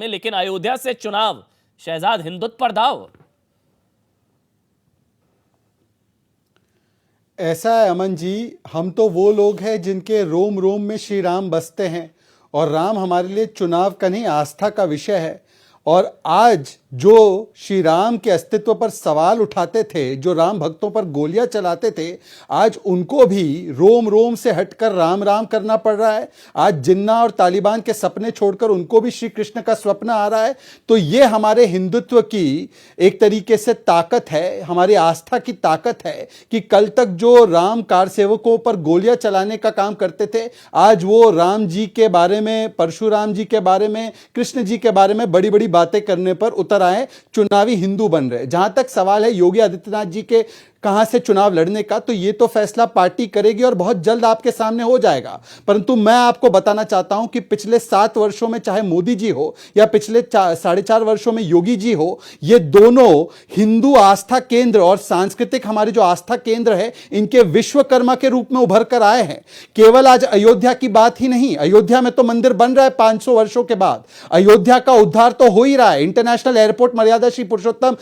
में, लेकिन अयोध्या से चुनाव, शहजाद हिंदुत्व पर दाव। ऐसा है अमन जी, हम तो वो लोग हैं जिनके रोम रोम में श्री राम बसते हैं और राम हमारे लिए चुनाव का नहीं आस्था का विषय है। और आज जो श्री राम के अस्तित्व पर सवाल उठाते थे, जो राम भक्तों पर गोलियां चलाते थे, आज उनको भी रोम रोम से हटकर राम राम करना पड़ रहा है। आज जिन्ना और तालिबान के सपने छोड़कर उनको भी श्री कृष्ण का स्वप्न आ रहा है। तो ये हमारे हिंदुत्व की एक तरीके से ताकत है, हमारी आस्था की ताकत है कि कल तक जो राम कार सेवकों पर गोलियां चलाने का काम करते थे, आज वो राम जी के बारे में, परशुराम जी के बारे में, कृष्ण जी के बारे में बड़ी बड़ी बातें करने पर उतर आए, चुनावी हिंदू बन रहे। जहां तक सवाल है योगी आदित्यनाथ जी के कहां से चुनाव लड़ने का, तो ये तो फैसला पार्टी करेगी और बहुत जल्द आपके सामने हो जाएगा। परंतु मैं आपको बताना चाहता हूं कि पिछले 7 वर्षों में चाहे मोदी जी हो या पिछले 4.5 वर्षों में योगी जी हो, ये दोनों हिंदू आस्था केंद्र और सांस्कृतिक हमारे जो आस्था केंद्र है, इनके विश्वकर्मा के रूप में उभर कर आए हैं। केवल आज अयोध्या की बात ही नहीं, अयोध्या में तो मंदिर बन रहा है 500 वर्षों के बाद, अयोध्या का उद्धार तो हो ही रहा है। इंटरनेशनल एयरपोर्ट मर्यादा श्री पुरुषोत्तम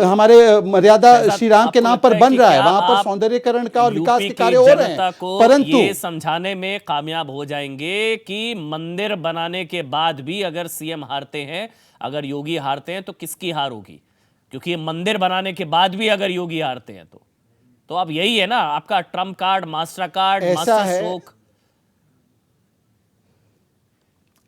हमारे मर्यादा श्री राम के नाम पर बन रहा है, वहां पर सौंदर्यीकरण का और विकास के कार्य हो रहे हैं। परंतु ये समझाने में कामयाब हो जाएंगे कि मंदिर बनाने के बाद भी अगर सीएम हारते हैं, अगर योगी हारते हैं, तो किसकी हार होगी? क्योंकि मंदिर बनाने के बाद भी अगर योगी हारते हैं तो अब यही है ना आपका Trump card, master card, master stroke.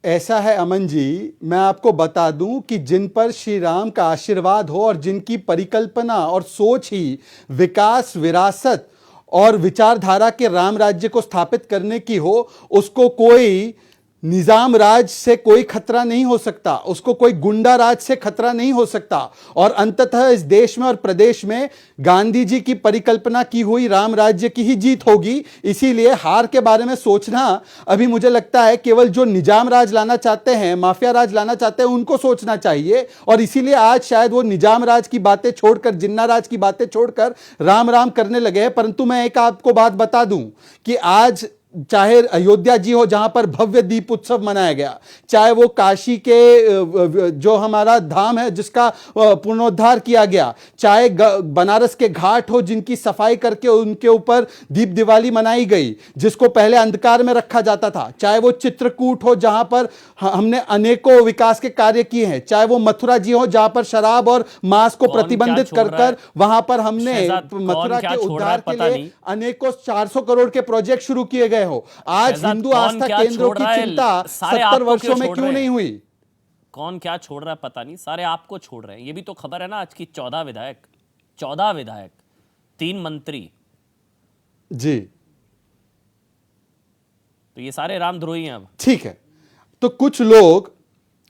ऐसा है अमन जी, मैं आपको बता दूं कि जिन पर श्री राम का आशीर्वाद हो और जिनकी परिकल्पना और सोच ही विकास, विरासत और विचारधारा के राम राज्य को स्थापित करने की हो, उसको कोई निजाम राज से कोई खतरा नहीं हो सकता, उसको कोई गुंडा राज से खतरा नहीं हो सकता। और अंततः इस देश में और प्रदेश में गांधी जी की परिकल्पना की हुई राम राज्य की ही जीत होगी। इसीलिए हार के बारे में सोचना अभी मुझे लगता है केवल जो निजाम राज लाना चाहते हैं, माफिया राज लाना चाहते हैं, उनको सोचना चाहिए। और इसीलिए आज शायद वो निजाम राज की बातें छोड़कर, जिन्ना राज की बातें छोड़कर राम राम करने लगे हैं। परंतु मैं एक आपको बात बता दूं कि आज चाहे अयोध्या जी हो जहां पर भव्य दीप उत्सव मनाया गया, चाहे वो काशी के जो हमारा धाम है जिसका पुनरुद्धार किया गया, चाहे बनारस के घाट हो जिनकी सफाई करके उनके ऊपर दीप दिवाली मनाई गई जिसको पहले अंधकार में रखा जाता था, चाहे वो चित्रकूट हो जहां पर हमने अनेकों विकास के कार्य किए हैं, चाहे वो मथुरा जी हो जहां पर शराब और मांस को प्रतिबंधित कर वहां पर हमने मथुरा के उद्धार के लिए अनेकों 400 करोड़ के प्रोजेक्ट शुरू किए गए हो। आज हिंदू आस्था केंद्रों की चिंता 70 वर्षों में क्यों नहीं हुई? कौन क्या छोड़ रहा है पता नहीं, सारे आपको छोड़ रहे हैं। ये भी तो खबर है ना आज की, 14 विधायक 3 मंत्री जी, तो ये सारे रामद्रोही हैं। अब ठीक है, तो कुछ लोग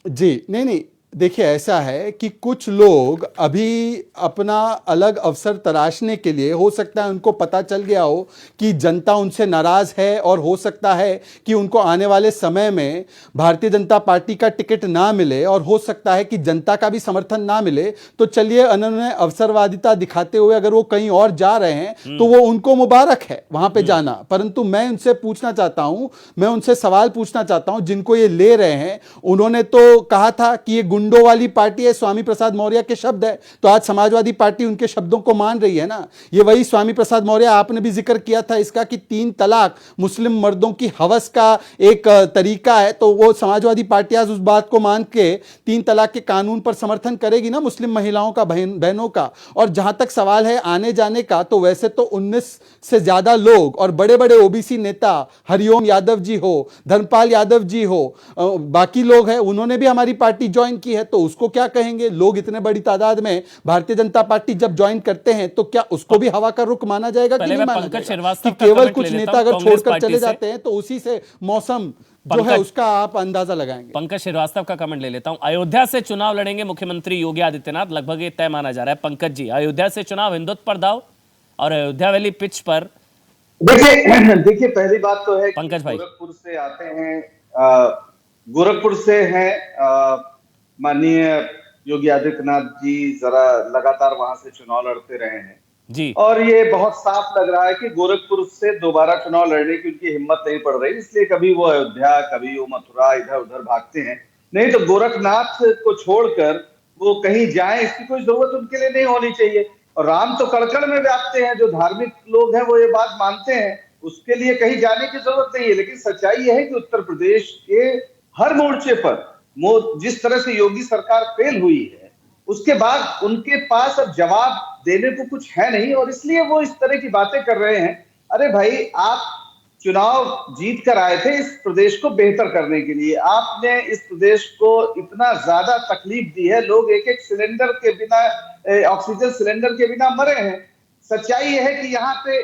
जी नहीं, देखिए ऐसा है कि कुछ लोग अभी अपना अलग अवसर तराशने के लिए, हो सकता है उनको पता चल गया हो कि जनता उनसे नाराज है और हो सकता है कि उनको आने वाले समय में भारतीय जनता पार्टी का टिकट ना मिले और हो सकता है कि जनता का भी समर्थन ना मिले। तो चलिए, उन्होंने अवसरवादिता दिखाते हुए अगर वो कहीं और जा रहे हैं तो वो उनको मुबारक है वहां पे जाना। परंतु मैं उनसे पूछना चाहता हूं, मैं उनसे सवाल पूछना चाहता हूं जिनको ये ले रहे हैं। उन्होंने तो कहा था कि ये गुंडों वाली पार्टी है, स्वामी प्रसाद मौर्य के शब्द है, तो आज समाजवादी पार्टी उनके शब्दों को मान रही है ना। ये वही स्वामी प्रसाद मौर्य, आपने भी जिक्र किया था इसका कि 3 तलाक मुस्लिम मर्दों की हवस का एक तरीका है, तो वो समाजवादी पार्टी आज उस बात को मान के 3 तलाक के कानून पर समर्थन करेगी ना, मुस्लिम महिलाओं का, बहनों का। और जहां तक सवाल है आने जाने का, तो वैसे तो 19 से ज्यादा लोग और बड़े बड़े ओबीसी नेता, हरिओम यादव जी हो, धर्मपाल यादव जी हो, बाकी लोग हैं, उन्होंने भी हमारी पार्टी ज्वाइन की है। तो उसको क्या कहेंगे? लोग इतने बड़ी तादाद में भारतीय जनता पार्टी जब ज्वाइन करते हैं तो क्या उसको भी हवा का रुख माना जाएगा कि नहीं माना जाएगा? कि केवल कुछ नेता अगर छोड़कर चले जाते हैं तो उसी से मौसम जो है उसका आप अंदाजा लगाएंगे। पंकज श्रीवास्तव का कमेंट ले लेता हूं। अयोध्या से चुनाव लड़ेंगे मुख्यमंत्री योगी आदित्यनाथ, लगभग ये तय माना जा रहा है। पंकज जी, अयोध्या से चुनाव हिंदुत्व पर दाव और अयोध्या वाली पिच पर। देखिए पहली बात तो है पंकज भाई, गोरखपुर से आते हैं, गोरखपुर से हैं माननीय योगी आदित्यनाथ जी, जरा लगातार वहां से चुनाव लड़ते रहे हैं जी, और ये बहुत साफ लग रहा है कि गोरखपुर से दोबारा चुनाव लड़ने की उनकी हिम्मत नहीं पड़ रही, इसलिए कभी वो अयोध्या, कभी वो मथुरा, इधर उधर भागते हैं। नहीं तो गोरखनाथ को छोड़कर वो कहीं जाए इसकी कोई जरूरत उनके लिए नहीं होनी चाहिए। और राम तो कड़कड़ में व्याप्ते हैं, जो धार्मिक लोग हैं वो ये बात मानते हैं, उसके लिए कहीं जाने की जरूरत नहीं है। लेकिन सच्चाई यह है कि उत्तर प्रदेश के हर मोर्चे पर जिस तरह से योगी सरकार फेल हुई है, उसके बाद उनके पास अब जवाब देने को कुछ है नहीं, और इसलिए वो इस तरह की बातें कर रहे हैं। अरे भाई, आप चुनाव जीत कर आए थे इस प्रदेश को बेहतर करने के लिए। आपने इस प्रदेश को इतना ज्यादा तकलीफ दी है, लोग एक एक सिलेंडर के बिना, ऑक्सीजन सिलेंडर के बिना मरे हैं। सच्चाई यह है कि यहाँ पे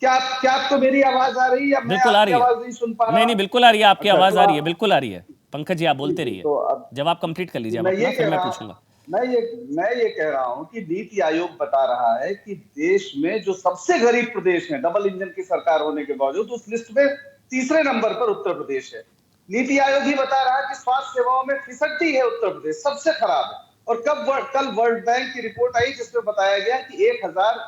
क्या आपको मेरी आवाज आ रही है या मैं बिल्कुल आ आपकी रही है। आवाज नहीं सुन पा रहा नहीं हूं? नहीं, बिल्कुल आ रही है, आपकी अच्छा, आवाज तो आ रही है, बिल्कुल आ रही है। पंकज जी आप बोलते रहिए, तो अब जब आप कंप्लीट कर लीजिए आप मैं अपना, ये फिर कह मैं रहा पूछूंगा। मैं ये कह रहा हूं कि नीति आयोग बता रहा है कि देश में जो सबसे गरीब प्रदेश है, डबल इंजन की सरकार होने के बावजूद, उस लिस्ट में तीसरे नंबर पर उत्तर प्रदेश है। नीति आयोग ही बता रहा है कि स्वास्थ्य सेवाओं में फिसड्डी है, उत्तर प्रदेश सबसे खराब है। और कल वर्ल्ड बैंक की रिपोर्ट आई जिसमें बताया गया कि 1000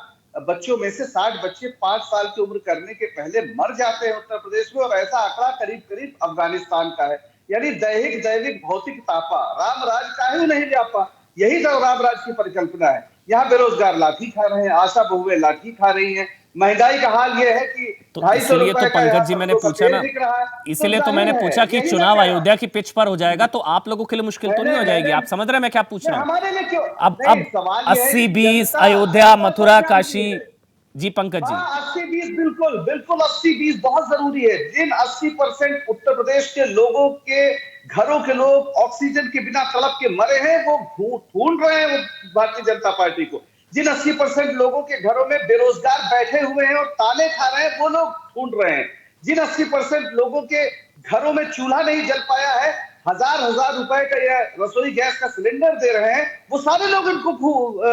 बच्चों में से 60 बच्चे 5 साल की उम्र करने के पहले मर जाते हैं उत्तर प्रदेश में, और ऐसा आंकड़ा करीब करीब अफगानिस्तान का है। यानी दैहिक दैविक भौतिक तापा, राम राज काहे नहीं व्यापा, यही तो राम राज की परिकल्पना है। यहाँ बेरोजगार लाठी खा रहे हैं, आशा बहुएं लाठी खा रही हैं, महंगाई का हाल ये है कि तो 250 इसीलिए तो रुपए का यहाँ पंकज जी मैंने सरसों का पूछा तेल ना, बिक रहा है। तो इसीलिए तो मैंने जाहिर है, पूछा कि यही मैं चुनाव कह रहा हूं। अयोध्या की पिच पर हो जाएगा तो आप लोगों के लिए मुश्किल तो नहीं हो जाएगी। आप समझ रहे हैं मैं क्या पूछ रहा हूं? हमारे लिए क्यों अब नहीं, अब सवाल ये है कि 80-20 जनता अयोध्या जनता पर मथुरा क्या काशी। मुश्किल है। जी पंकज जी। हाँ, 80-20 बिल्कुल बिल्कुल 80-20 बहुत जरूरी है। जिन 80% उत्तर प्रदेश के लोगों के घरों के लोग ऑक्सीजन के बिना तड़प के मरे हैं, वो ढूंढ रहे हैं वो भारतीय जनता पार्टी को। जिन 80% लोगों के घरों में बेरोजगार बैठे हुए हैं और ताने खा रहे हैं, वो लोग ढूंढ रहे हैं। जिन 80% लोगों के घरों में चूल्हा नहीं जल पाया है, हजार हजार रुपए का या रसोई गैस का सिलेंडर दे रहे हैं, वो सारे लोग इनको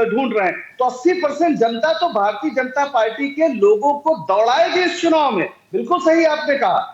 ढूंढ रहे हैं। तो 80% जनता तो भारतीय जनता पार्टी के लोगों को दौड़ाएगी इस चुनाव में। बिल्कुल सही आपने कहा।